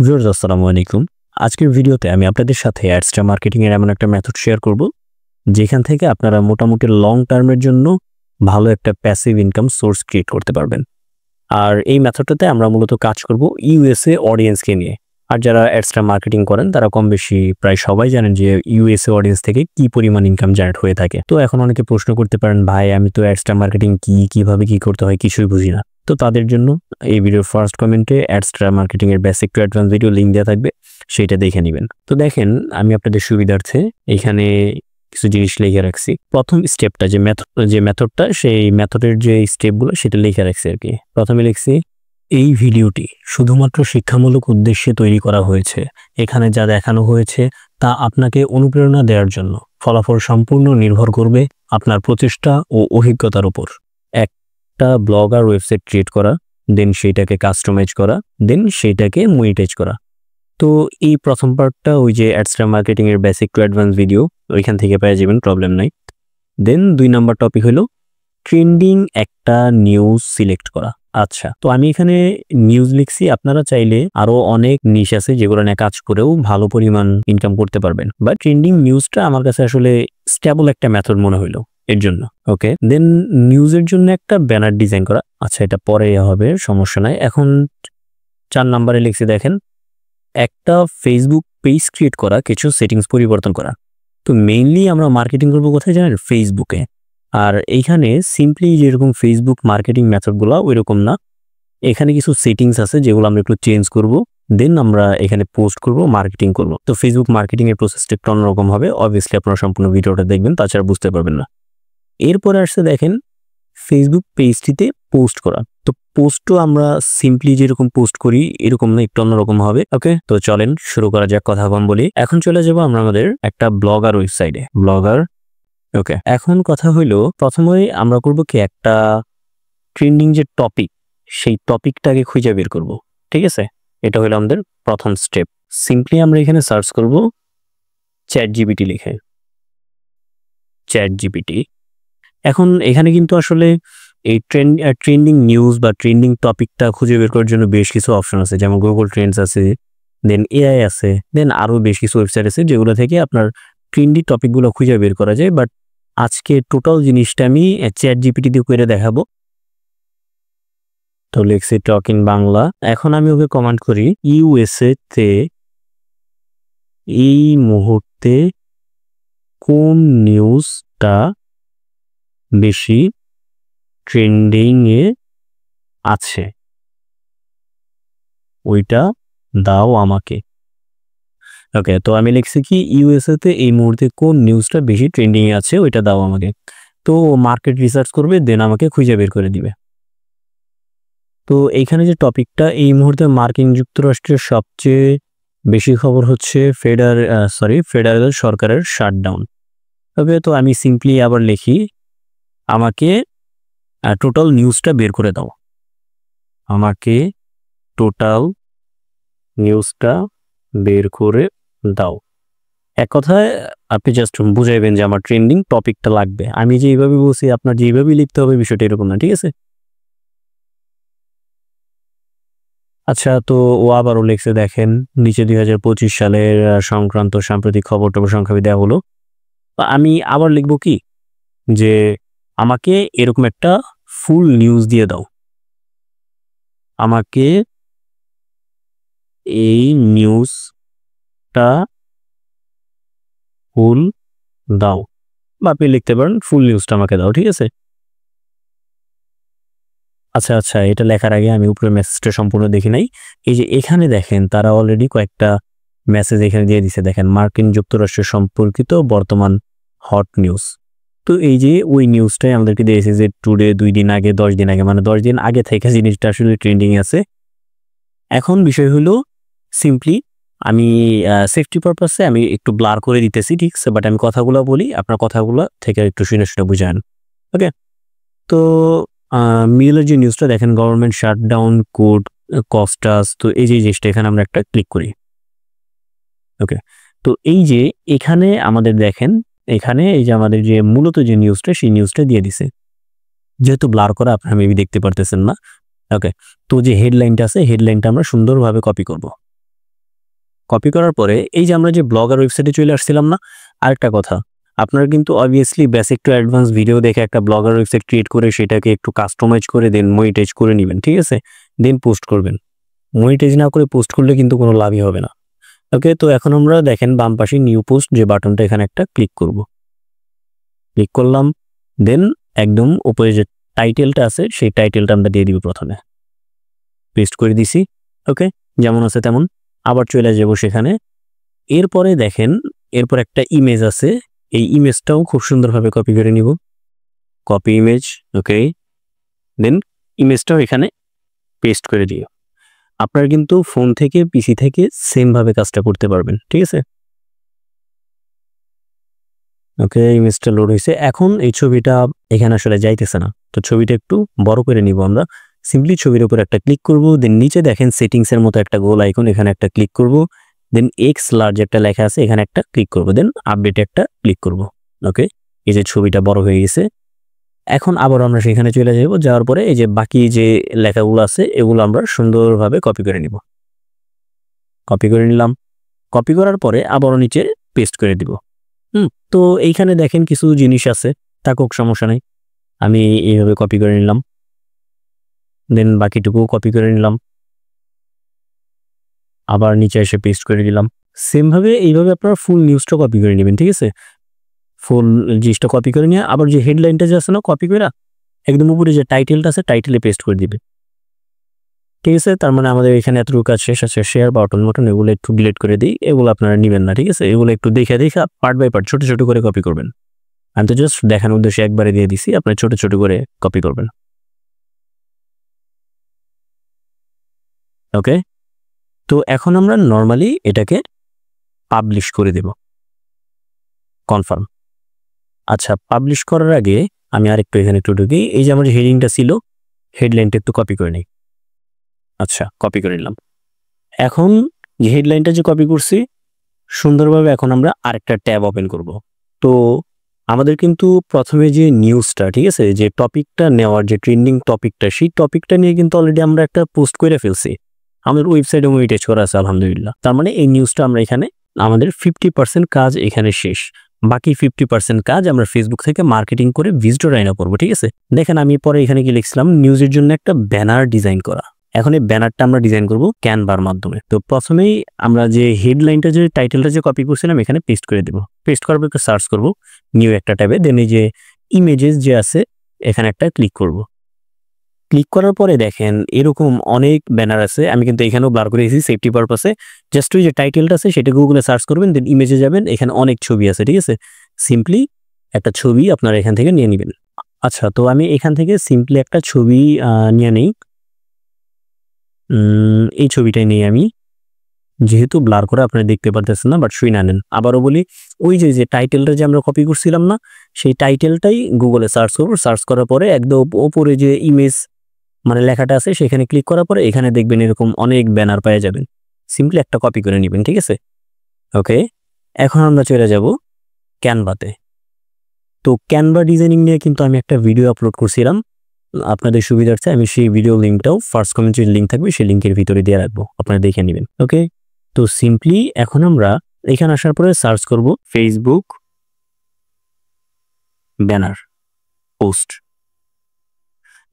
Viewers আসসালামু আলাইকুম। আজকের ভিডিওতে আমি আপনাদের সাথে অ্যাডস্টার মার্কেটিং এর এমন একটা মেথড শেয়ার করব যেখান থেকে আপনারা মোটামুটি লং টার্মের জন্য ভালো একটা প্যাসিভ ইনকাম সোর্স ক্রিয়েট করতে পারবেন। আর এই মেথডটাতে আমরা মূলত কাজ করব ইউএসএ অডিয়েন্সকে নিয়ে। আর যারা অ্যাডস্টার মার্কেটিং করেন তারা কম বেশি প্রায় সবাই জানেন যে ইউএসএ অডিয়েন্স থেকে কি পরিমাণ ইনকাম জেনারেট হয়ে থাকে। তো এখন অনেকে প্রশ্ন করতে পারেন, ভাই আমি তো অ্যাডস্টার মার্কেটিং কিভাবে কি করতে হয় কিছুই বুঝি না। তো তাদের জন্য এই ভিডিওর ফার্স্ট কমেন্টে অ্যাডস্টার মার্কেটিং এর basic to advance video link দেওয়া থাকবে, সেটা দেখে নেবেন। তো দেখেন, আমি আপনাদের সুবিধার্থে এখানে কিছু জিনিস লিখে রাখছি। প্রথম স্টেপটা যে মেথডটা সেই মেথডের যে স্টেপগুলো সেটা লিখে রাখছি আর কি। প্রথমে লিখছি, এই ভিডিওটি শুধুমাত্র শিক্ষামূলক উদ্দেশ্যে তৈরি করা হয়েছে। এখানে যা দেখানো হয়েছে তা আপনাকে অনুপ্রেরণা দেওয়ার জন্য। ফলাফল সম্পূর্ণ নির্ভর করবে আপনার প্রচেষ্টা ও অভিজ্ঞতার উপর। একটা ব্লগার ওয়েবসাইট ক্রিয়েট করা, দেন সেইটাকে কাস্টমাইজ করা, দেন সেইটাকে মনিটাইজ করা। তো এই প্রথম পার্টটা ওই যে অ্যাডস্টার মার্কেটিং এর বেসিক টু অ্যাডভান্স ভিডিও, ওইখান থেকে পেয়ে যাবেন, প্রবলেম নাই। দেন 2 নাম্বার টপিক হলো ট্রেন্ডিং একটা নিউজ সিলেক্ট করা। আচ্ছা, তো আমি এখানে নিউজ লিখছি, আপনারা চাইলে আরো অনেক নিশ আছে যেগুলো নিয়ে কাজ করেও ভালো পরিমাণ ইনকাম করতে পারবেন, বাট ট্রেন্ডিং নিউজটা আমার কাছে আসলে স্টেবল একটা মেথড মনে হইলো এর জন্য। ওকে, দেন নিউজের জন্য একটা ব্যানার ডিজাইন করা। আচ্ছা, এটা পরে হবে, সমস্যা নাই। এখন 4 নাম্বারে লিখছি, দেখেন, একটা ফেসবুক পেজ ক্রিয়েট করা, কিছু সেটিংস পরিবর্তন করা। তো মেইনলি আমরা মার্কেটিং করবো কোথায় জানেন? ফেসবুকে। আর এইখানে সিম্পলি যেরকম ফেসবুক মার্কেটিং মেথডগুলো ওইরকম না, এখানে কিছু সেটিংস আছে যেগুলো আমরা একটু চেঞ্জ করব, দেন আমরা এখানে পোস্ট করব, মার্কেটিং করব। তো ফেসবুক মার্কেটিং এর প্রসেসটা একটু অন্যরকম হবে, অবভিয়াসলি আপনারা সম্পূর্ণ ভিডিওটা দেখবেন, তাছাড়া বুঝতে পারবেন না। এরপরে আসছে দেখেন ফেসবুক পেজটিতে পোস্ট করা। তো পোস্টও আমরা সিম্পলি যেরকম পোস্ট করি এরকম না, একটু অন্যরকম হবে। ওকে, তো চলেন শুরু করা যাক। কথা কম বলি, এখন চলে যাবো আমরা আমাদের একটা ব্লগার ওয়েবসাইটে, ব্লগার। ওকে, এখন কথা হইলো প্রথমেই আমরা করব কি, একটা ট্রেন্ডিং যে টপিক সেই টপিকটাকে খুঁজে বের করব। ঠিক আছে, এটা হলো আমাদের প্রথম স্টেপ। সিম্পলি আমরা এখানে সার্চ করব চ্যাট জিপিটি লিখে, চ্যাট জিপিটি। এখন এখানে কিন্তু আসলে এই ট্রেন্ডিং নিউজ বা ট্রেন্ডিং টপিকটা খুঁজে বের করার জন্য বেশ কিছু অপশন আছে, যেমন গুগল ট্রেন্ডস আছে, দেন এআই আছে, দেন আরও বেশ কিছু ওয়েবসাইট আছে যেগুলো থেকে আপনার ট্রেন্ডি টপিকগুলো খুঁজে বের করা যায়। বাট আজকে টোটাল জিনিসটা আমি চ্যাট জিপিটি দিয়ে করে দেখাবো। তো লিখছি টক ইন বাংলা। এখন আমি ওকে কমান্ড করি, ইউএসএ তে এই মুহূর্তে কোন নিউজটা বেশি ট্রেন্ডিং এ আছে, ওইটা দাও আমাকে। ওকে, তো আমি লিখছি কি, ইউএসএ তে এই মুহূর্তে কোন নিউজটা বেশি ট্রেন্ডিং এ আছে ওইটা দাও আমাকে। তো মার্কেট রিসার্চ করবে, দেন আমাকে খুঁজে বের করে দিবে। তো এইখানে যে টপিকটা, এই মুহূর্তে মার্কিন যুক্তরাষ্ট্রের সবচেয়ে বেশি খবর হচ্ছে ফেডারেল সরকারের শাটডাউন। ওকে, তো আমি সিম্পলি আবার লিখি, আমাকে টোটাল নিউজটা বের করে দাও, আমাকে টোটাল নিউজটা বের করে দাও। এক কথায় আপনি জাস্ট বুঝাইবেন যে আমার ট্রেন্ডিং টপিকটা লাগবে। আমি যে এইভাবে বলছি, আপনার যেভাবেই লিখতে হবে বিষয়টা এরকম না, ঠিক আছে? আচ্ছা, তো ও আবারও লিখছে, দেখেন নিচে 2025 সালের সংক্রান্ত সাম্প্রতিক খবর টবর সংখ্যা দেওয়া হলো। আমি আবার লিখবো কি, যে আমাকে এরকম একটা ফুল নিউজ দিয়ে দাও, আমাকে এই নিউজটা ফুল দাও, বা আপনি লিখতে পারেন ফুল নিউজটা আমাকে দাও। ঠিক আছে, আচ্ছা আচ্ছা, এটা লেখার আগে আমি উপরে মেসেজটা সম্পূর্ণ দেখি নাই। এই যে এখানে দেখেন তারা অলরেডি কয়েকটা মেসেজ এখানে দিয়ে দিছে, দেখেন মার্কিন যুক্তরাষ্ট্র সম্পর্কিত বর্তমান হট নিউজ। তো এই যে ওই নিউজটাই আমাদেরকে দিয়েছে যে টুডে 2 দিন আগে, 10 দিন আগে, মানে 10 দিন আগে থেকে জিনিসটা আসলে ট্রেন্ডিং আছে। এখন বিষয় হলো সিম্পলি আমি সেফটি পারপাসে আমি একটু ব্লার করে দিতেছি, ঠিক আছে, বাট আমি কথাগুলো বলি, আপনার কথাগুলো থেকে একটু শুনে শুনে বুঝান। ওকে, তো মিডলের যে নিউজটা দেখেন, গভর্নমেন্ট শাটডাউন কোড কস্টাস। তো এই যে জিনিসটা এখানে আমরা একটা ক্লিক করি। ওকে, তো এই যে এখানে আমাদের দেখেন, এখানে এই যে আমাদের যে মূলত যে নিউজটা সেই নিউজটা দিয়ে দিছে, যেহেতু ব্লার করা আপনারা মেবি দেখতে পারতেছেন না। ওকে, তো যে হেডলাইনটা আছে হেডলাইনটা আমরা সুন্দরভাবে কপি করব। কপি করার পরে এই যে আমরা যে ব্লগার ওয়েবসাইটে চলে আসছিলাম না, আরেকটা কথা, আপনারা কিন্তু obviously basic to advance video দেখে একটা ব্লগার ওয়েবসাইট ক্রিয়েট করে সেটাকে একটু কাস্টমাইজ করে দেন মনিটাইজ করে নেবেন, ঠিক আছে, দেন পোস্ট করবেন। মনিটাইজ না করে পোস্ট করলে কিন্তু কোনো লাভই হবে না। ওকে, তো এখন আমরা দেখেন বাম পাশে নিউ পোস্ট যে বাটনটা, এখানে একটা ক্লিক করব। ক্লিক করলাম, দেন একদম উপরে যে টাইটেলটা আছে সেই টাইটেলটা আমরা দিয়ে দিব প্রথমে, পেস্ট করে দিছি। ওকে, যেমন আছে তেমন। আবার চলে যাব সেখানে। এরপরে দেখেন এরপর একটা ইমেজ আছে, এই ইমেজটাও খুব সুন্দরভাবে কপি করে নিব, কপি ইমেজ। ওকে, দেন ইমেজটাও এখানে পেস্ট করে দিও। আপনারা কিন্তু ফোন থেকে পিসি থেকে সেমভাবে কাজটা করতে পারবেন, ঠিক আছে। ওকে, ইমেজটা লোড হয়েছে। এখন এই ছবিটা এখানে আসলে যাইতেছে না, তো ছবিটা একটু বড় করে নিব আমরা। সিম্পলি ছবির উপর একটা ক্লিক করব, দেন নিচে দেখেন সেটিংসের মতো একটা গোল আইকন, এখানে একটা ক্লিক করব, দেন এক্স লার্জ একটা লেখা আছে এখানে একটা ক্লিক করব, দেন আপডেটে একটা ক্লিক করব। ওকে, এই যে ছবিটা বড় হয়ে গেছে। এখন আবার আমরা সেখানে চলে যাব, যাওয়ার পরে এই যে বাকি যে লেখাগুলো আছে এগুলো আমরা সুন্দরভাবে কপি করে নিব। কপি করে নিলাম। কপি করার পরে আবারও নিচে পেস্ট করে দিব। তো এইখানে দেখেন কিছু জিনিস আছে, থাকুক সমস্যা নেই, আমি এইভাবে কপি করে নিলাম, দেন বাকিটুকু কপি করে নিলাম, আবার নিচে এসে পেস্ট করে দিলাম। সেমভাবে এইভাবে আপনারা ফুল নিউজটা কপি করে নেবেন, ঠিক আছে। ফুল জিনিসটা কপি করে নিয়ে আবার যে হেডলাইনটা যে আছে না কপি করে একদম উপরে যে টাইটেলটা আছে টাইটেলে পেস্ট করে দিবে, ঠিক আছে। তার মানে আমাদের এখানে এতটুকু কাজ শেষ আছে। শেয়ার বাটন মটন এগুলো একটু ডিলিট করে দিই, এগুলো আপনারা নেবেন না, ঠিক আছে। এগুলো একটু দেখে পার্ট বাই পার্ট ছোট ছোট করে কপি করবেন। আমি তো জাস্ট দেখানোর উদ্দেশ্যে একবারে দিয়ে দিছি, আপনারা ছোট ছোট করে কপি করবেন। ওকে, তো এখন আমরা নর্মালি এটাকে পাবলিশ করে দেব, কনফার্ম। আচ্ছা, পাবলিশ করার আগে আমি আরেকটু এখানে একটু ঢুকি। এই যে আমার যে হেডিংটা ছিল হেডলাইনটা একটু কপি করে নিই। আচ্ছা, কপি করে নিলাম। এখন যে হেডলাইনটা যে কপি করছি সুন্দরভাবে এখন আমরা আরেকটা ট্যাব ওপেন করব। তো আমাদের কিন্তু প্রথমে যে নিউজটা, ঠিক আছে, যে টপিকটা নেওয়ার যে ট্রেন্ডিং টপিকটা, সেই টপিকটা নিয়ে কিন্তু অলরেডি আমরা একটা পোস্ট করে ফেলছি, আমাদের ওয়েবসাইটে মনিটাইজ করা আছে আলহামদুলিল্লাহ। তার মানে এই নিউজটা আমরা এখানে আমাদের 50% কাজ এখানে শেষ। বাকি 50% কাজ আমরা ফেসবুক থেকে মার্কেটিং করে ভিজিটর আইনা করবো, ঠিক আছে। দেখেন আমি পরে এখানে কি লিখছিলাম, নিউজের জন্য একটা ব্যানার ডিজাইন করা। এখন এই ব্যানারটা আমরা ডিজাইন করব ক্যানভার মাধ্যমে। তো প্রথমেই আমরা যে হেডলাইনটা যে টাইটেলটা যে কপি করছিলাম এখানে পেস্ট করে দেব। পেস্ট করার পর সার্চ করব নিউ একটা ট্যাবে, দেন এই যে ইমেজেস যে আছে এখানে একটা ক্লিক করব। ক্লিক করার পরে দেখেন এরকম অনেক ব্যানার আছে, আমি কিন্তু এখানেও ব্লার করে দিয়েছি সেফটি পারপাসে। জাস্ট ওই যে টাইটেলটা আছে সেটা গুগলে সার্চ করবেন, দেন ইমেজে যাবেন, এখানে অনেক ছবি আছে, ঠিক আছে। সিম্পলি একটা ছবি আপনারা এখান থেকে নিয়ে নেবেন। আচ্ছা, তো আমি এখান থেকে সিম্পলি একটা ছবি নিয়ে নেই। এই ছবিটাই নেই আমি, যেহেতু ব্লার করে আপনারা দেখতে পারতেছেন না, বাট শুই না নেন। আবারও বলি, ওই যে টাইটেলটা যে আমরা কপি করছিলাম না, সেই টাইটেলটাই গুগলে সার্চ করবো। সার্চ করার পরে একদম ওপরে যে ইমেজ মানে লেখাটা আছে সেখানে ক্লিক করার পরে এখানে দেখবেন এরকম অনেক ব্যানার পেয়ে যাবেন। সিম্পলি একটা কপি করে নেবেন, ঠিক আছে। ওকে, এখন আমরা চলে যাব ক্যানভাতে। তো ক্যানভা ডিজাইনিং নিয়ে কিন্তু আমি একটা ভিডিও আপলোড করছিলাম, আপনাদের সুবিধার্থে আমি সেই ভিডিও লিঙ্কটাও ফার্স্ট কমেন্টের লিঙ্ক থাকবে সেই লিঙ্কের ভিতরে দিয়ে রাখবো, আপনারা দেখে নেবেন। ওকে, তো সিম্পলি এখন আমরা এখানে আসার পরে সার্চ করব ফেসবুক ব্যানার পোস্ট,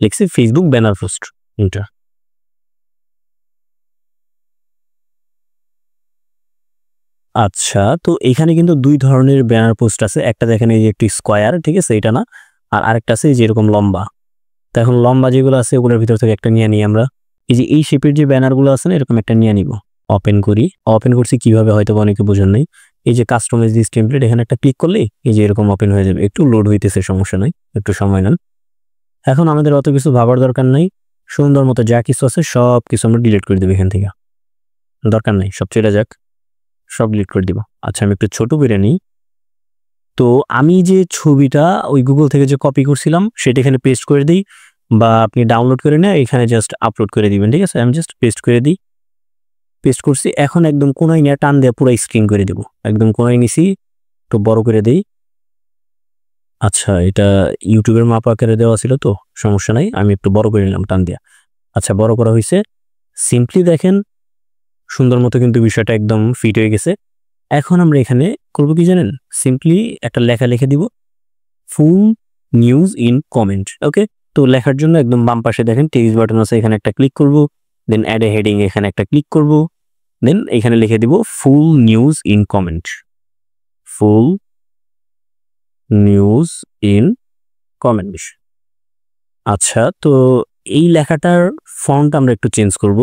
লিখছি ফেসবুক ব্যানার পোস্ট এটা। আচ্ছা, তো এখানে কিন্তু দুই ধরনের ব্যানার পোস্ট আছে, একটা দেখেন এই যে একটু স্কোয়ার, ঠিক আছে, এটা না, আর আরেকটা আছে যে এরকম লম্বা। তো এখন লম্বা যেগুলো আছে ওগুলোর ভিতর থেকে একটা নিয়ে নিই আমরা। এই যে এই শেপের যে ব্যানারগুলো আছে না এরকম একটা নিয়ে নিব। ওপেন করি, ওপেন করছি কিভাবে হয়তো অনেকে বোঝেন নাই। এই যে কাস্টমাইজ দিস টেমপ্লেট এখানে একটা ক্লিক করলেই এই যে এরকম ওপেন হয়ে যাবে। একটু লোড হইতেছে, সমস্যা নাই, একটু সময় নেন। এখন আমাদের অত কিছু ভাবার দরকার নাই, সুন্দর মতো যা কিছু আছে সব কিছু আমরা ডিলিট করে দেবো এখান থেকে, দরকার নেই, সব চলে যাক, সব ডিলিট করে দিব। আচ্ছা, আমি একটু ছোট করে নিই। তো আমি যে ছবিটা ওই গুগল থেকে যে কপি করছিলাম সেটা এখানে পেস্ট করে দিই, বা আপনি ডাউনলোড করে নিয়ে এখানে জাস্ট আপলোড করে দিবেন, ঠিক আছে। আমি জাস্ট পেস্ট করে দিই, পেস্ট করছি। এখন একদম কোনায় নিয়ে টান দিয়ে পুরো স্ক্রিন করে দেবো, একদম কোনায় নিছি, একটু বড় করে দিই। আচ্ছা, এটা ইউটিউবের মাপ আকারে দেওয়া ছিল তো সমস্যা নাই, আমি একটু বড় করে নিলাম টান দিয়া। আচ্ছা, বড় করা হয়েছে। সিম্পলি দেখেন সুন্দর মতো কিন্তু বিষয়টা একদম ফিট হয়ে গেছে। এখন আমরা এখানে করব কি জানেন, সিম্পলি একটা লেখা লিখে দিব, ফুল নিউজ ইন কমেন্ট। ওকে, তো লেখার জন্য একদম বাম পাশে দেখেন টেক্সট বাটন আছে, এখানে একটা ক্লিক করব, দেন অ্যাড এ হেডিং এখানে একটা ক্লিক করব, দেন এখানে লিখে দিব full news in comment, full news in comment. আচ্ছা, তো এই লেখাটার ফন্ট আমরা একটু চেঞ্জ করব।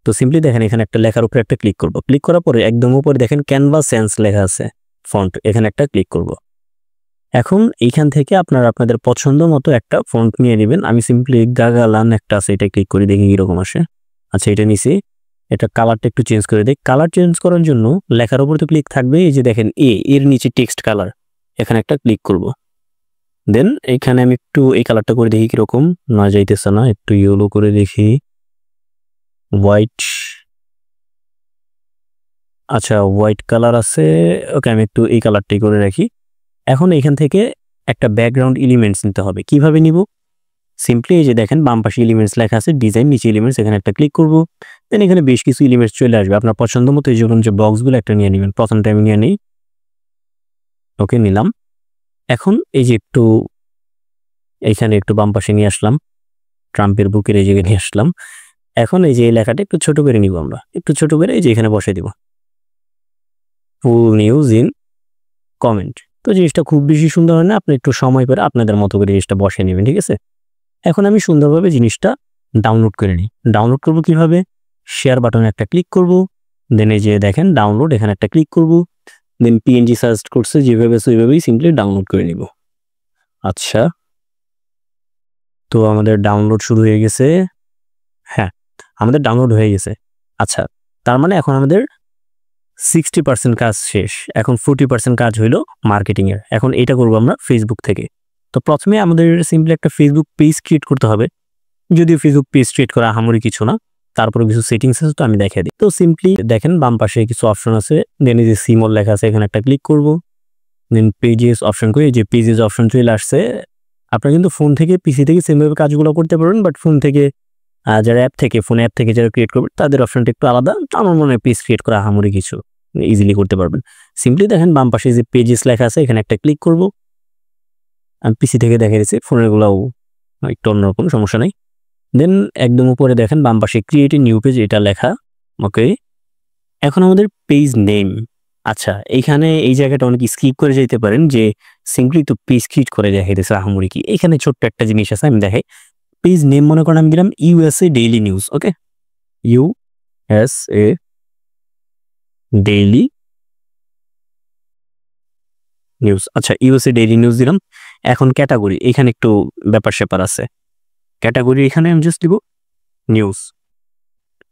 তো সিম্পলি দেখেন এখানে একটা লেখার উপরে একটা ক্লিক করব, ক্লিক করার পরে একদম উপরে দেখেন ক্যানভা সেন্স লেখা আছে ফন্ট, এখানে একটা ক্লিক করব। এখন এইখান থেকে আপনারা আপনাদের পছন্দ মতো একটা ফন্ট নিয়ে নেবেন। আমি সিম্পলি গাগালান একটা আছে, এটা ক্লিক করে দেখি কিরকম আসে। আচ্ছা, এটা নিছি, এটা কালারটা একটু চেঞ্জ করে দিই। কালার চেঞ্জ করার জন্য লেখার উপর তো ক্লিক থাকবে, এই যে দেখেন এর নিচে টেক্সট কালার, এখানে একটা ক্লিক করব। দেন এইখানে আমি একটু এই কালারটা করে দেখি কিরকম, না যাইতেছে না, একটু ইয়েলো করে দেখি, হোয়াইট। আচ্ছা, হোয়াইট কালার আছে, ওকে আমি একটু এই কালারটাই করে রাখি। এখন এখান থেকে একটা ব্যাকগ্রাউন্ড এলিমেন্টস নিতে হবে। কিভাবে নিব, সিম্পলি এই যে দেখেন বাম পাশে এলিমেন্টস লেখা আছে, ডিজাইন, নিচে এলিমেন্টস, এখানে একটা ক্লিক করব। দেন এখানে বেশ কিছু এলিমেন্টস চলে আসবে, আপনার পছন্দ মতো এই যে বক্সগুলো একটা নিয়ে নেবেন। প্রথমটা আমি নিয়ে নিই, ওকে নিলাম। এখন এই যে একটু এইখানে একটু বাম পাশে নিয়ে আসলাম, ট্রাম্পের বুকের এই জায়গায় নিয়ে আসলাম। এখন এই যে এই লেখাটা একটু ছোট করে নিব, আমরা একটু ছোট করে এই যে এখানে বসে দিব, ফুল নিউজ ইন কমেন্ট। তো জিনিসটা খুব বেশি সুন্দর হয় না, আপনি একটু সময় করে আপনাদের মতো করে জিনিসটা বসে নেবেন, ঠিক আছে। এখন আমি সুন্দরভাবে জিনিসটা ডাউনলোড করে নিই। ডাউনলোড করব কিভাবে, শেয়ার বাটনে একটা ক্লিক করব, দেন এই যে দেখেন ডাউনলোড, এখানে একটা ক্লিক করব, দেন পিএনজি সার্চ করছে যেভাবে ওইভাবেই সিম্পলি ডাউনলোড করে নিব। আচ্ছা, তো আমাদের ডাউনলোড শুরু হয়ে গেছে। হ্যাঁ, আমাদের ডাউনলোড হয়ে গেছে। আচ্ছা, তার মানে এখন আমাদের 60% কাজ শেষ, এখন 40% কাজ হইলো মার্কেটিংয়ের। এখন এটা করবো আমরা ফেসবুক থেকে। তো প্রথমে আমাদের সিম্পলি একটা ফেসবুক পেজ ক্রিয়েট করতে হবে, যদিও ফেসবুক পেজ ক্রিয়েট করা আহামরি কিছু না, তারপরে কিছু সেটিংস আছে, তো আমি দেখিয়ে দিই। তো সিম্পলি দেখেন বাম পাশে কিছু অপশন আছে, দেন এই যে সিমল লেখা আছে, এখানে একটা ক্লিক করব, দেন পেজেস অপশন করে এই যে পেজেস অপশন চলে আসছে। আপনারা কিন্তু ফোন থেকে পিসি থেকে সেমভাবে কাজগুলো করতে পারবেন, বাট ফোন থেকে যারা ফোন অ্যাপ থেকে যারা ক্রিয়েট করবেন তাদের অপশনটা একটু আলাদা। আমার মনে হয় পেজ ক্রিয়েট করা আহামরি কিছু, ইজিলি করতে পারবেন। সিম্পলি দেখেন বাম পাশে যে পেজেস লেখা আছে, এখানে একটা ক্লিক করব। আমি পিসি থেকে দেখা দিচ্ছি, ফোনেরগুলোও একটু অন্যরকম, সমস্যা নাই। দেন একদম উপরে দেখেন বাম পাশে ক্রিয়েট এ নিউ পেজ, এটা লেখা। ওকে, এখন আমাদের পেজ নেম। আচ্ছা, এইখানে এই জায়গাটা অনেক স্কিপ করে যেতে পারেন, যে সিম্পলি তো পেজ ক্রিয়েট করে দেখা দিচ্ছে আহামরি কি। এখানে ছোট্ট একটা জিনিস আছে, আমি দেখাই। পেজ নেম মনে করেন আমি দিলাম ইউএসএ ডেইলি নিউজ। ওকে, ইউএসএ ডেইলি নিউজ। আচ্ছা, ইউএসএ ডেইলি নিউজ দিলাম। এখন ক্যাটাগরি, এখানে একটু ব্যাপার স্যাপার আছে। ক্যাটাগরি এখানে আমি জাস্ট দিব news,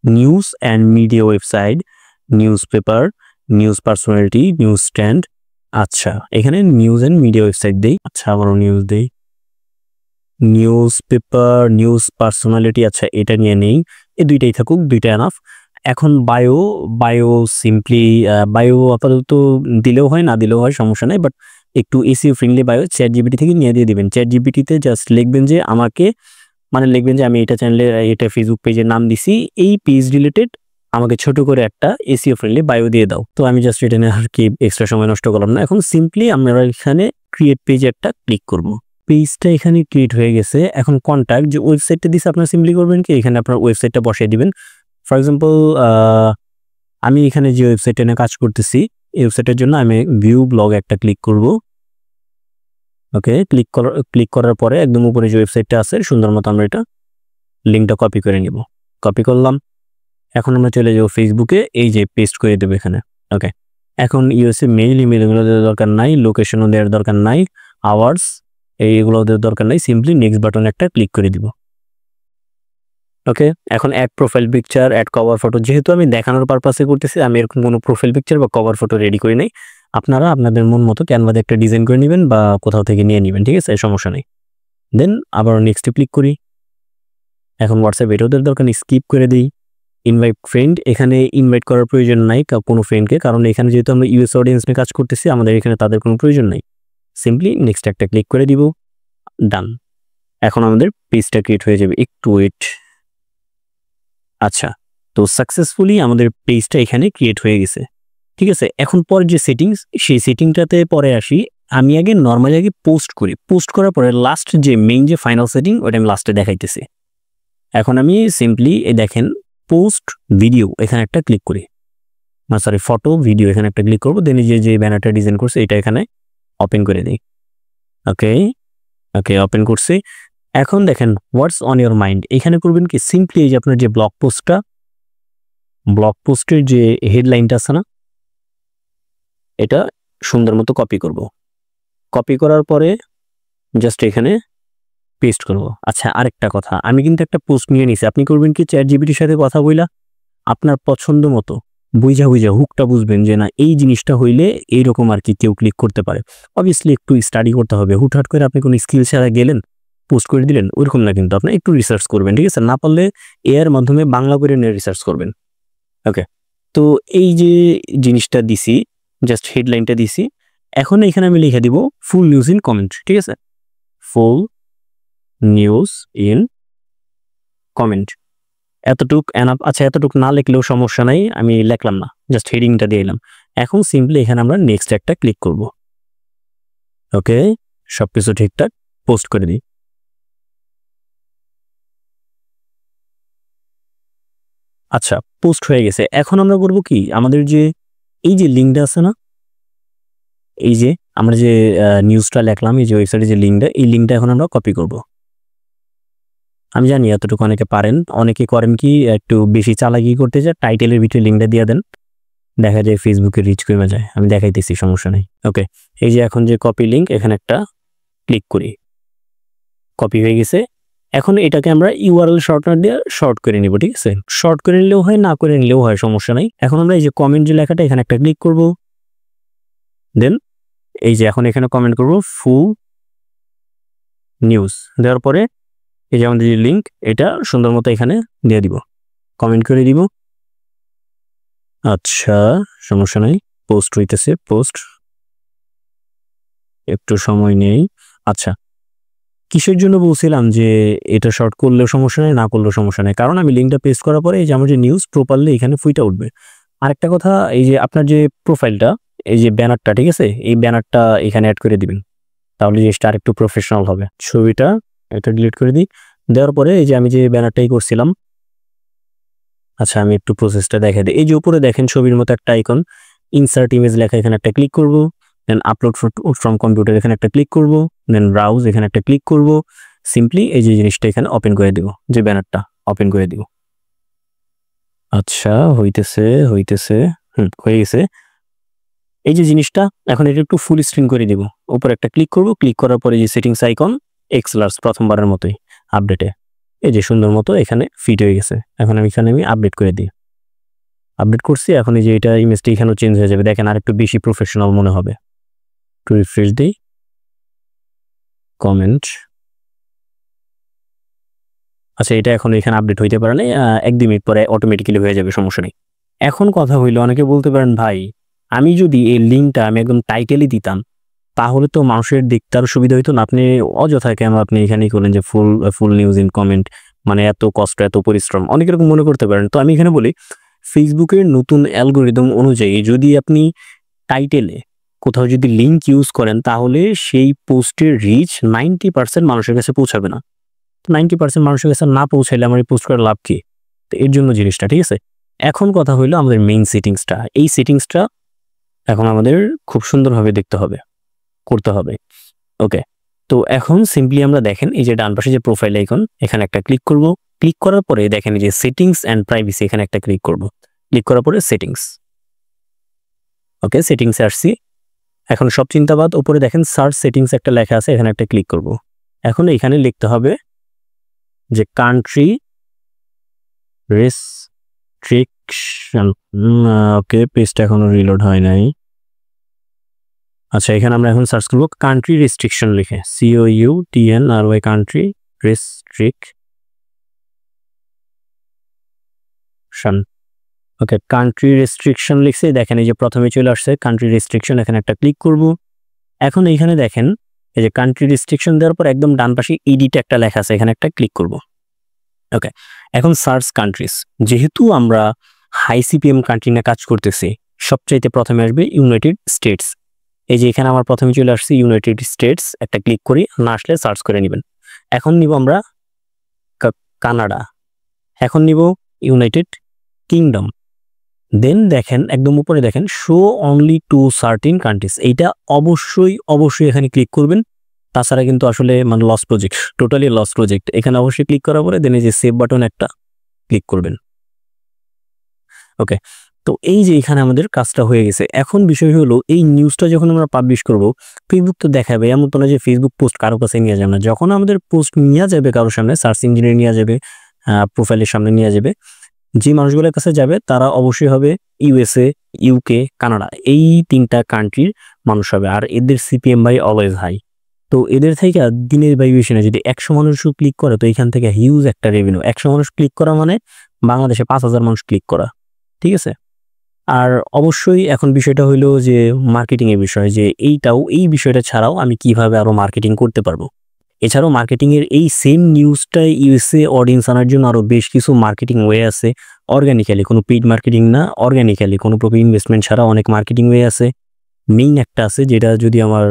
news and media website, news paper, news personality, news stand. আচ্ছা, এখানে নিউজ অ্যান্ড মিডিয়া ওয়েবসাইট দেই। আচ্ছা, আবারও নিউজ দেই, নিউজ পেপার, নিউজ পার্সোনালিটি। আচ্ছা, এটা নিয়ে নেই, এই দুইটাই থাকুক, দুইটা এনাফ। এখন বায়ো সিম্পলি বায়ো আপাতত দিলেও হয়, না দিলেও হয়, সমস্যা নেই, বাট একটু SEO friendly bio chat GPT থেকে নিয়ে দিয়ে দিবেন। চ্যাট জিপিটিতে জাস্ট লিখবেন যে আমাকে, মানে লিখবেন যে আমি এটা চ্যানেলে এটা ফেসবুক পেজের নাম দিছি, এই পেজ রিলেটেড আমাকে ছোট করে একটা এসিও ফ্রেন্ডলি বায়ো দিয়ে দাও। তো আমি জাস্ট এটা নিয়ে আর কি এক্সট্রা সময় নষ্ট করলাম না। এখন সিম্পলি আমরা এখানে ক্রিয়েট পেজে একটা ক্লিক করব। পেজটা এখানে ক্রিয়েট হয়ে গেছে। এখন কন্ট্যাক্ট যে ওয়েবসাইটটা দিছে আপনারা সিম্পলি করবেন কি, এখানে আপনার ওয়েবসাইটটা বসিয়ে দিবেন। ফর এক্সাম্পল আমি এখানে যে ওয়েবসাইটে নিয়ে কাজ করতেছি, এই ওয়েবসাইটের জন্য আমি ভিউ ব্লগ একটা ক্লিক করব। ওকে, ক্লিক করার পরে একদম উপরে যে ওয়েবসাইটটা আছে, সুন্দর মতো আমরা এটা লিঙ্কটা কপি করে নিব। কপি করলাম। এখন আমরা চলে যাব ফেসবুকে, এই যে পেস্ট করে দেবো এখানে। ওকে, এখন ইউএসএ মেইল, ইমেলগুলো দেওয়ার দরকার নাই, লোকেশনও দেওয়ার দরকার নাই, আওয়ার্স এইগুলো দেওয়ার দরকার নাই, সিম্পলি নেক্সট বাটন একটা ক্লিক করে দিব। ওকে, এখন add profile picture, add cover photo. যেহেতু আমি দেখানোর পারপাসে করতেছি, আমি এরকম কোনো প্রোফাইল পিকচার বা কভার ফটো রেডি করি নাই। আপনারা আপনাদের মন মতো ক্যানভাতে একটা ডিজাইন করে নেবেন বা কোথাও থেকে নিয়ে নেবেন, ঠিক আছে, সমস্যা নেই। দেন আবার নেক্সটে ক্লিক করি। এখন হোয়াটসঅ্যাপ এটাও দরকার নেই, স্কিপ করে দিই। ইনভাইট ফ্রেন্ড, এখানে ইনভাইট করার প্রয়োজন নাই কোনো ফ্রেন্ডকে, কারণ এখানে যেহেতু আমরা ইউএস অডিয়েন্স নিয়ে কাজ করতেছি, আমাদের এখানে তাদের কোনো প্রয়োজন নাই। সিম্পলি নেক্সট একটা ক্লিক করে দিব, ডান। এখন আমাদের পেজটা ক্রিয়েট হয়ে যাবে, একটু ওয়েট। আচ্ছা, তো সাকসেসফুলি আমাদের পেজটা এখানে ক্রিয়েট হয়ে গেছে। ঠিক আছে, এখন পরে যে সেটিংস, সেই সেটিংটাতে পরে আসি। আমি আগে নর্মালি পোস্ট করি, পোস্ট করার পরে লাস্ট যে মেইন যে ফাইনাল সেটিং ওটা আমি লাস্টে দেখাইতেছি। এখন আমি সিম্পলি দেখেন পোস্ট ভিডিও এখানে একটা ক্লিক করি, সরি ফটো ভিডিও এখানে একটা ক্লিক করবো। দেন যে ব্যানারটা ডিজাইন করছে এটা এখানে ওপেন করে দিই। ওকে ওকে, ওপেন করছি। এখন দেখেন হোয়াটস অন ইউর মাইন্ড, এখানে করবেন কি সিম্পলি এই যে আপনার যে ব্লগ পোস্টের যে হেডলাইনটা আছে না, এটা সুন্দর মতো কপি করব। কপি করার পরে জাস্ট এখানে পেস্ট করব। আচ্ছা, আরেকটা কথা, আমি কিন্তু একটা পোস্ট নিয়ে নিছি। আপনি করবেন কি চ্যাটজিপিটির সাথে কথা বইলা আপনার পছন্দ মতো বুঝা হুকটা বুঝবেন যে না এই জিনিসটা হইলে এইরকম আর কি কেউ ক্লিক করতে পারে। অবভিয়াসলি একটু স্টাডি করতে হবে, হুটহাট করে আপনি কোনো স্কিল ছাড়া গেলেন পোস্ট করে দিলেন ওইরকম না, কিন্তু আপনি একটু রিসার্চ করবেন। ঠিক আছে, না পারলে এর মাধ্যমে বাংলা করে নিয়ে রিসার্চ করবেন। ওকে, তো এই যে জিনিসটা দিছি, জাস্ট হেডলাইনটা দিছি। এখন এখানে আমি লিখে দিব ফুল নিউজ ইন কমেন্ট। ঠিক আছে, ফুল নিউজ ইন কমেন্ট, এতটুক এনাফ। আচ্ছা, এতটুক না লিখলেও সমস্যা নাই, আমি লিখলাম না, জাস্ট হেডিংটা দিয়ে এলাম। এখন সিম্পলি এখানে আমরা নেক্সট একটা ক্লিক করব। ওকে, সবকিছু ঠিকঠাক পোস্ট করে দিই। আচ্ছা, পোস্ট হয়ে গেছে। এখন আমরা করব কি, আমাদের যে এই যে লিঙ্কটা আছে না, এই যে আমরা যে নিউজটা লিখলাম, এই যে ওয়েবসাইটে যে লিঙ্কটা, এই লিঙ্কটা এখন আমরা কপি করব। আমি জানি এতটুকু অনেকে পারেন, অনেকে করেন কি একটু বেশি চালাকি করতে চায়, টাইটেলের ভিতরে লিঙ্কটা দিয়ে দেন, দেখা যায় ফেসবুকে রিচ কমে যায়। আমি দেখাইতেছি, সমস্যা নেই। ওকে, এই যে এখন যে কপি লিঙ্ক এখানে একটা ক্লিক করি, কপি হয়ে গেছে। এখন এটাকে আমরা ইউআরএল শর্টনার দিয়ে শর্ট করে নিব। ঠিক আছে, শর্ট করে নিলেও হয়, না করে নিলেও হয়, সমস্যা নাই। এখন আমরা এই যে কমেন্ট যে লেখাটা এখানে একটা ক্লিক করব। দেন এই যে এখন এখানে কমেন্ট করব ফুল নিউজ, দেওয়ার পরে এই যে আমাদের যে লিঙ্ক এটা সুন্দর মতো এখানে দিয়ে দিব, কমেন্ট করে দিব। আচ্ছা, সমস্যা নাই, পোস্ট হইতেছে, পোস্ট একটু সময় নেই। আচ্ছা, কিসের জন্য বলছিলাম যে এটা শর্ট করলেও সমস্যা নেই, না করলেও সমস্যা নেই, কারণ আমি লিঙ্কটা পেস্ট করার পরে এই যে আমার যে নিউজ প্রপারলি এখানে ফুইটা উঠবে। আরেকটা কথা, এই যে আপনার যে প্রোফাইলটা, এই যে ব্যানারটা, ঠিক আছে, এই ব্যানারটা এখানে অ্যাড করে দিবেন, তাহলে জিনিসটা আরেকটু প্রফেশনাল হবে। ছবিটা এটা ডিলিট করে দিই, দেওয়ার পরে এই যে আমি যে ব্যানারটাই করছিলাম। আচ্ছা, আমি একটু প্রসেসটা দেখাই দিই। এই যে উপরে দেখেন ছবির মতো একটা আইকন, ইনসার্ট ইমেজ লেখা, এখানে একটা ক্লিক করব। দেন আপলোড ফ্রম কম্পিউটার এখানে একটা ক্লিক করব। দেন ব্রাউজ এখানে একটা ক্লিক করব। সিম্পলি এই যে জিনিসটা এখানে ওপেন করে দিব, যে ব্যানারটা ওপেন করে দিব। আচ্ছা, হইতেছে হয়ে গেছে। এই যে জিনিসটা এখন এটা একটু ফুল স্ক্রিন করে দিব। উপরে একটা ক্লিক করব, ক্লিক করার পরে যে সেটিংস আইকন এক্সলার্স প্রথমবারের মতোই আপডেটে, এই যে সুন্দর মতো এখানে ফিট হয়ে গেছে। এখন আমি এখানে আপডেট করে দিই, আপডেট করছি। এখন এই যে এটা ইমেজটা এখানেও চেঞ্জ হয়ে যাবে, দেখেন আর একটু বেশি প্রফেশনাল মনে হবে। একটু রিফ্রেশ দিই, কমেন্ট। আচ্ছা, এটা এখন এখানে আপডেট হইতে পারে না, 1-2 মিনিট পরে অটোমেটিক্যালি হয়ে যাবে, সমস্যা নেই। এখন কথা হইলো, অনেকে বলতে পারেন ভাই আমি যদি এই লিঙ্কটা আমি একদম টাইটেলই দিতাম তাহলে তো মানুষের দেখতে আরো সুবিধা হইতো না, আপনি অযথা কেন আপনি এখানেই করলেন যে ফুল নিউজ ইন কমেন্ট, মানে এত কষ্ট এত পরিশ্রম, অনেক এরকম মনে করতে পারেন। তো আমি এখানে বলি ফেসবুকের নতুন অ্যালগোরিদম অনুযায়ী যদি আপনি টাইটেলে কোথাও যদি লিঙ্ক ইউজ করেন তাহলে সেই পোস্টের রিচ 90% মানুষের কাছে পৌঁছাবে না। 90% মানুষের কাছে না পৌঁছাইলে আমার এই পোস্ট করার লাভ কি? তো এর জন্য জিনিসটা, ঠিক আছে। এখন কথা হইলো আমাদের মেইন সেটিংসটা, এই সেটিংসটা এখন আমাদের খুব সুন্দরভাবে দেখতে হবে, করতে হবে। ওকে, তো এখন সিম্পলি আমরা দেখেন এই যে ডান পাশে যে প্রোফাইল আইকন এখানে একটা ক্লিক করব। ক্লিক করার পরে দেখেন এই যে সেটিংস অ্যান্ড প্রাইভেসি এখানে একটা ক্লিক করব। ক্লিক করার পরে সেটিংস, ওকে সেটিংসে আসছি। এখন সব চিন্তাবাদ উপরে দেখেন সার্চ সেটিংস একটা লেখা আছে, এখানে একটা ক্লিক করব। এখন এখানে লিখতে হবে যে কান্ট্রি রেস্ট্রিকশন। ওকে, পেজটা এখনো রিলোড হয় নাই। আচ্ছা, এখানে আমরা এখন সার্চ করবো কান্ট্রি রেস্ট্রিকশন লিখে, COUTNRY কান্ট্রি রেস্ট্রিকশন। ওকে, কান্ট্রি রেস্ট্রিকশন লিখছে, দেখেন এই যে প্রথমে চলে আসছে কান্ট্রি রেস্ট্রিকশন, এখানে একটা ক্লিক করব। এখন এইখানে দেখেন এই যে কান্ট্রি রেস্ট্রিকশন দেওয়ার পর একদম ডান পাশে এডিট একটা লেখা আছে, এখানে একটা ক্লিক করব। ওকে, এখন সার্চ কান্ট্রিজ, যেহেতু আমরা হাই সিপিএম কান্ট্রি নিয়ে কাজ করতেছি, সবচাইতে প্রথমে আসবে ইউনাইটেড স্টেটস। এই যে এখানে আমার প্রথমে চলে আসছে ইউনাইটেড স্টেটস, একটা ক্লিক করি, না আসলে সার্চ করে নেবেন। এখন নিব আমরা কানাডা, এখন নিব ইউনাইটেড কিংডম, দেন দেখেন একদম উপরে দেখেন show only to certain countries, এইটা অবশ্যই এখানে ক্লিক করবেন, তাছাড়া কিন্তু আসলে মানে loss project, totally loss project. এখানে অবশ্যই ক্লিক করার পরে দেন এই যে সেভ বাটন একটা ক্লিক করবেন। ওকে, তো এই যে এখানে আমাদের কাজটা হয়ে গেছে। এখন বিষয় হলো এই নিউজটা যখন আমরা পাবলিশ করব, ফেসবুক তো দেখাবে, এমন তো না যে ফেসবুক পোস্ট কারো কাছে নিয়ে যাবে না। যখন আমাদের পোস্ট নিয়ে যাবে কারোর সামনে, সার্চ ইঞ্জিনে নিয়ে যাবে, প্রোফাইলের সামনে নিয়ে যাবে, যে মানুষগুলোর কাছে যাবে তারা অবশ্যই হবে ইউএসএ, ইউকে, কানাডা, এই 3টা কান্ট্রির মানুষ হবে। আর এদের সিপিএম বাই অলওয়েজ হাই। তো এদের থেকে দিনের ভ্যালুয়েশনে যদি 100 মানুষও ক্লিক করে, তো এখান থেকে হিউজ একটা রেভিনিউ। 100 মানুষ ক্লিক করা মানে বাংলাদেশে 5000 মানুষ ক্লিক করা, ঠিক আছে? আর অবশ্যই এখন বিষয়টা হইলো যে মার্কেটিং এর বিষয়, যে এই বিষয়টা ছাড়াও আমি কিভাবে আরো মার্কেটিং করতে পারবো। এছাড়াও মার্কেটিং এর এই সেম নিউজটা ইউএসএ অডিয়েন্স আনার জন্য আরো বেশ কিছু মার্কেটিং ওয়ে আছে। অর্গানিক্যালি, কোনো পেইড মার্কেটিং না, অর্গানিক্যালি কোনো প্রকার ইনভেস্টমেন্ট ছাড়া অনেক মার্কেটিং ওয়ে আছে। মেইন একটা আছে যেটা যদি আমার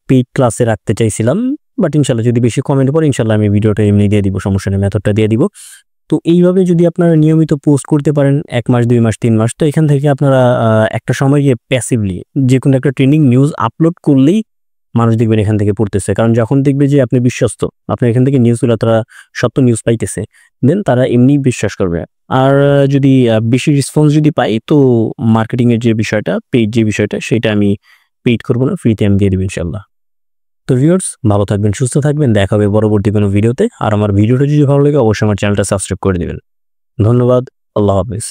পেইড ক্লাসে রাখতে চাইছিলাম, বাট ইনশাল্লাহ যদি বেশি কমেন্ট পড়ে ইনশাল্লাহ আমি ভিডিওটা এমনি দিয়ে দিব, সমস্যা নেই, মেথডটা দিয়ে দিব। তো এইভাবে যদি আপনারা নিয়মিত পোস্ট করতে পারেন 1 মাস, 2 মাস, 3 মাস, তো এখান থেকে আপনারা একটা সময় গিয়ে প্যাসিভলি যে কোনো একটা ট্রেন্ডিং নিউজ আপলোড করলেই মানুষ দেখবেন এখান থেকে পড়তেছে। কারণ যখন দেখবে যে আপনি বিশ্বস্ত, আপনার এখান থেকে নিউজগুলো তারা সত্য নিউজ পাইতেছে, দেন তারা এমনি বিশ্বাস করবে। আর যদি বেশি রেসপন্স যদি পাই, তো মার্কেটিং এর যে বিষয়টা, পেইড যে বিষয়টা, সেটা আমি পেইড করবো না, ফ্রিতে আমি দিয়ে দেবো ইনশাল্লাহ। তো ভিউয়ার্স, ভালো থাকবেন, সুস্থ থাকবেন, দেখা হবে পরবর্তী কোনো ভিডিওতে। আর আমার ভিডিওটা যদি ভালো লাগে অবশ্যই আমার চ্যানেলটা সাবস্ক্রাইব করে দিবেন। ধন্যবাদ, আল্লাহ হাফেজ।